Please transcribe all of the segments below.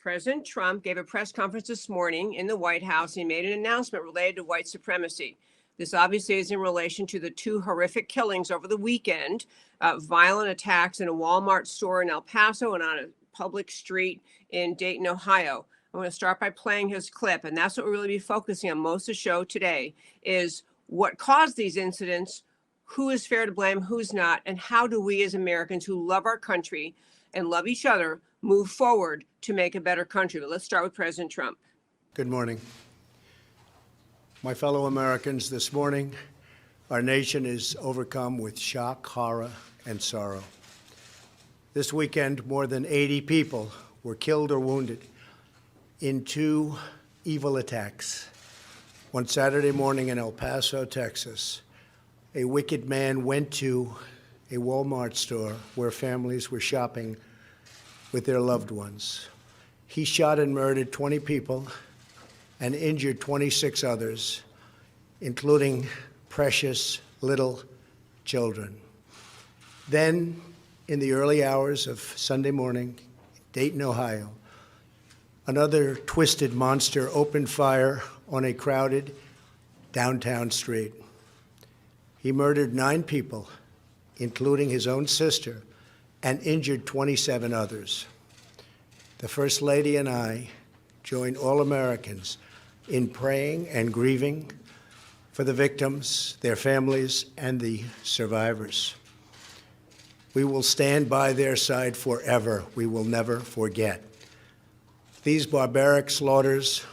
President Trump gave a press conference this morning in the White House. He made an announcement related to white supremacy. This obviously is in relation to the two horrific killings over the weekend, violent attacks in a Walmart store in El Paso and on a public street in Dayton, Ohio. I'm going to start by playing his clip, and that's what we'll really be focusing on most of the show today, is what caused these incidents, who is fair to blame, who's not, and how do we as Americans who love our country and love each other move forward to make a better country. But let's start with President Trump. Good morning. My fellow Americans, this morning, our nation is overcome with shock, horror, and sorrow. This weekend, more than 80 people were killed or wounded in two evil attacks. One Saturday morning in El Paso, Texas, a wicked man went to a Walmart store where families were shopping with their loved ones. He shot and murdered 20 people and injured 26 others, including precious little children. Then, in the early hours of Sunday morning, Dayton, Ohio, another twisted monster opened fire on a crowded downtown street. He murdered 9 people, including his own sister, and injured 27 others. The First Lady and I join all Americans in praying and grieving for the victims, their families, and the survivors. We will stand by their side forever. We will never forget. These barbaric slaughters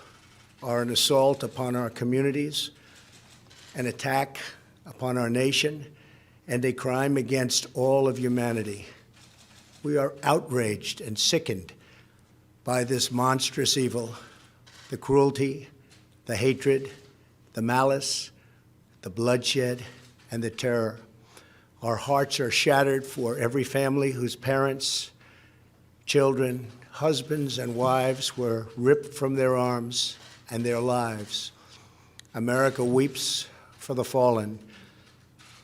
are an assault upon our communities, an attack upon our nation, and a crime against all of humanity. We are outraged and sickened by this monstrous evil, the cruelty, the hatred, the malice, the bloodshed, and the terror. Our hearts are shattered for every family whose parents, children, husbands, and wives were ripped from their arms and their lives. America weeps for the fallen.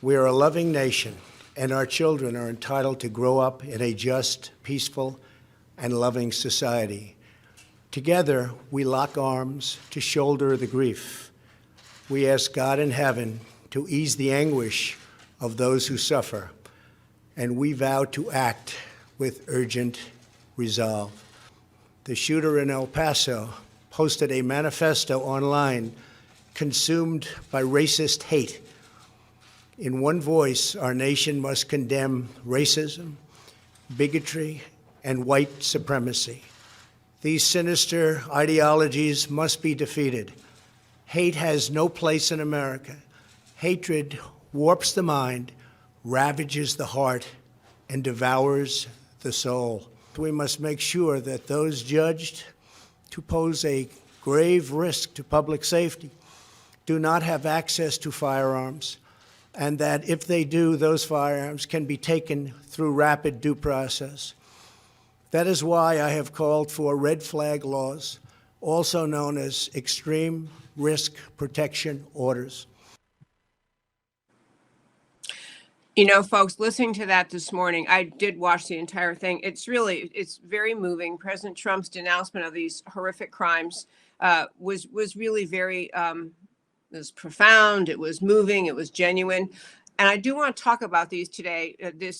We are a loving nation, and our children are entitled to grow up in a just, peaceful, and loving society. Together, we lock arms to shoulder the grief. We ask God in heaven to ease the anguish of those who suffer, and we vow to act with urgent resolve. The shooter in El Paso posted a manifesto online consumed by racist hate. In one voice, our nation must condemn racism, bigotry, and white supremacy. These sinister ideologies must be defeated. Hate has no place in America. Hatred warps the mind, ravages the heart, and devours the soul. We must make sure that those judged to pose a grave risk to public safety do not have access to firearms, and that if they do, those firearms can be taken through rapid due process. That is why I have called for red flag laws, also known as extreme risk protection orders. You know, folks, listening to that this morning, I did watch the entire thing. It's very moving. President Trump's denouncement of these horrific crimes was really very it was profound, it was moving, it was genuine. And I do want to talk about these today,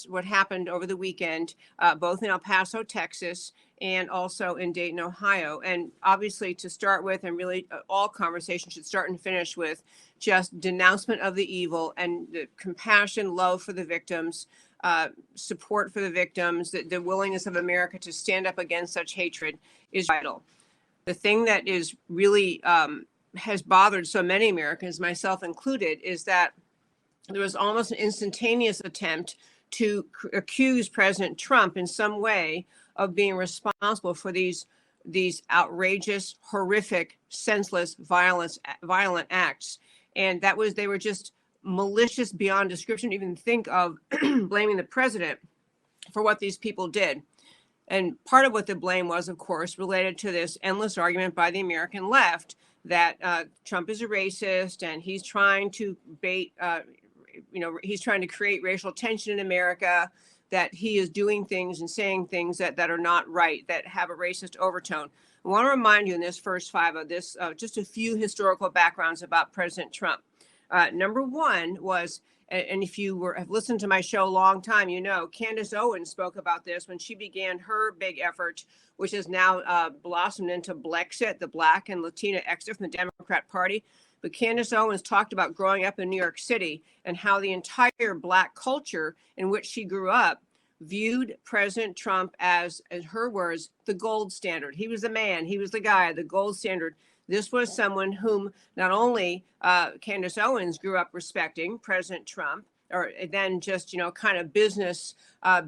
what happened over the weekend, both in El Paso, Texas, and also in Dayton, Ohio. And obviously, to start with, and really all conversations should start and finish with just denouncement of the evil and the compassion, love for the victims, support for the victims, the willingness of America to stand up against such hatred is vital. The thing that is really has bothered so many Americans, myself included, is that there was almost an instantaneous attempt to accuse President Trump in some way of being responsible for these outrageous, horrific, senseless, violent acts. And they were just malicious beyond description. Even think of blaming the president for what these people did. And part of what the blame was, of course, related to this endless argument by the American left that Trump is a racist and he's trying to he's trying to create racial tension in America that he is doing things and saying things that are not right, that have a racist overtone. I want to remind you in this first five of this, just a few historical backgrounds about President Trump. Number one was, and if you have listened to my show a long time, you know, Candace Owens spoke about this when she began her big effort, which has now blossomed into Blexit, the Black and Latina exit from the Democrat Party. But Candace Owens talked about growing up in New York City and how the entire Black culture in which she grew up viewed President Trump as, in her words, the gold standard. He was the man, he was the guy, the gold standard. This was someone whom not only Candace Owens grew up respecting, President Trump, or then just, you know, kind of business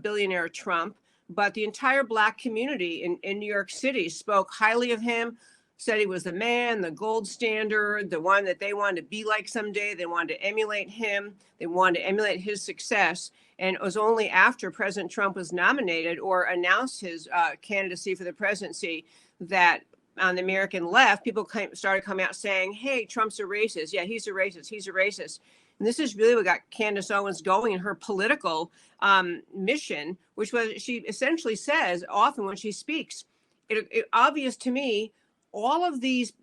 billionaire Trump, but the entire Black community in New York City spoke highly of him, said he was the man, the gold standard, the one that they wanted to be like someday. They wanted to emulate him. They wanted to emulate his success. And it was only after President Trump was nominated or announced his candidacy for the presidency that on the American left, people started coming out saying, hey, Trump's a racist. Yeah, he's a racist. He's a racist. And this is really what got Candace Owens going in her political mission, which was, she essentially says often when she speaks, it obvious to me, all of these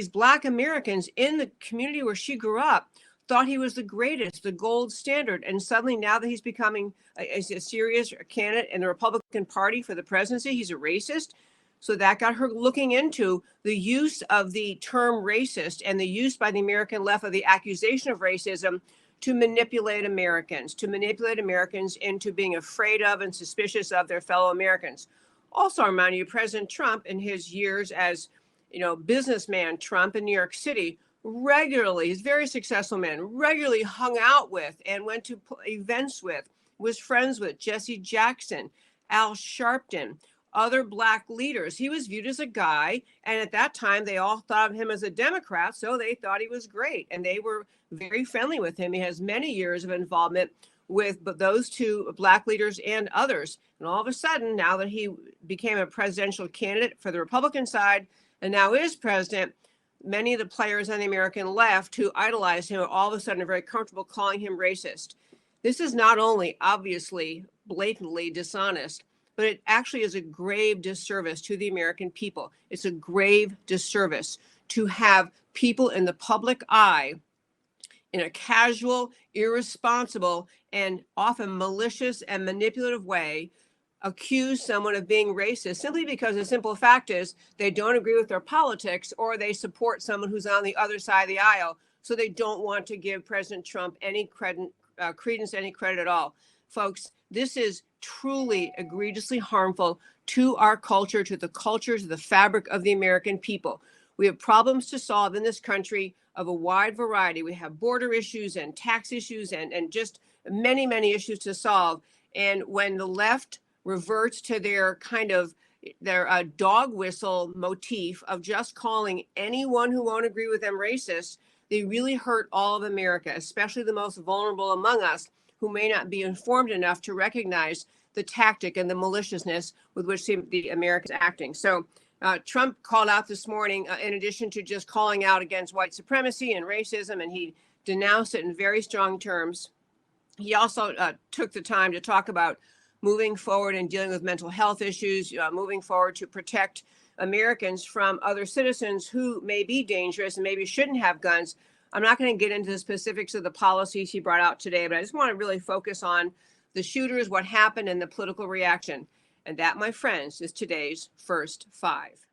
Black Americans in the community where she grew up thought he was the greatest, the gold standard. And suddenly now that he's becoming a serious candidate in the Republican Party for the presidency, he's a racist. So that got her looking into the use of the term racist and the use by the American left of the accusation of racism to manipulate Americans into being afraid of and suspicious of their fellow Americans. Also, I remind you, President Trump, in his years as, you know, businessman Trump in New York City, regularly, he's a very successful man, regularly hung out with and went to events with, was friends with Jesse Jackson, Al Sharpton, other Black leaders. He was viewed as a guy, and at that time, they all thought of him as a Democrat, so they thought he was great, and they were very friendly with him. He has many years of involvement with those two Black leaders and others. And all of a sudden, now that he became a presidential candidate for the Republican side, and now is president, many of the players on the American left who idolize him all of a sudden are very comfortable calling him racist. This is not only obviously blatantly dishonest, but it actually is a grave disservice to the American people. It's a grave disservice to have people in the public eye in a casual, irresponsible, and often malicious and manipulative way accuse someone of being racist simply because the simple fact is they don't agree with their politics or they support someone who's on the other side of the aisle. So they don't want to give President Trump any credence, any credit at all. Folks, this is truly egregiously harmful to our culture, to the culture, to the fabric of the American people. We have problems to solve in this country of a wide variety. We have border issues and tax issues and just many, many issues to solve. And when the left reverts to their kind of their dog whistle motif of just calling anyone who won't agree with them racist, they really hurt all of America, especially the most vulnerable among us who may not be informed enough to recognize the tactic and the maliciousness with which the Americans are acting. So Trump called out this morning, in addition to just calling out against white supremacy and racism, and he denounced it in very strong terms. He also took the time to talk about moving forward and dealing with mental health issues, moving forward to protect Americans from other citizens who may be dangerous and maybe shouldn't have guns. I'm not going to get into the specifics of the policies he brought out today, but I just want to really focus on the shooters, what happened, and the political reaction. And that, my friends, is today's first five.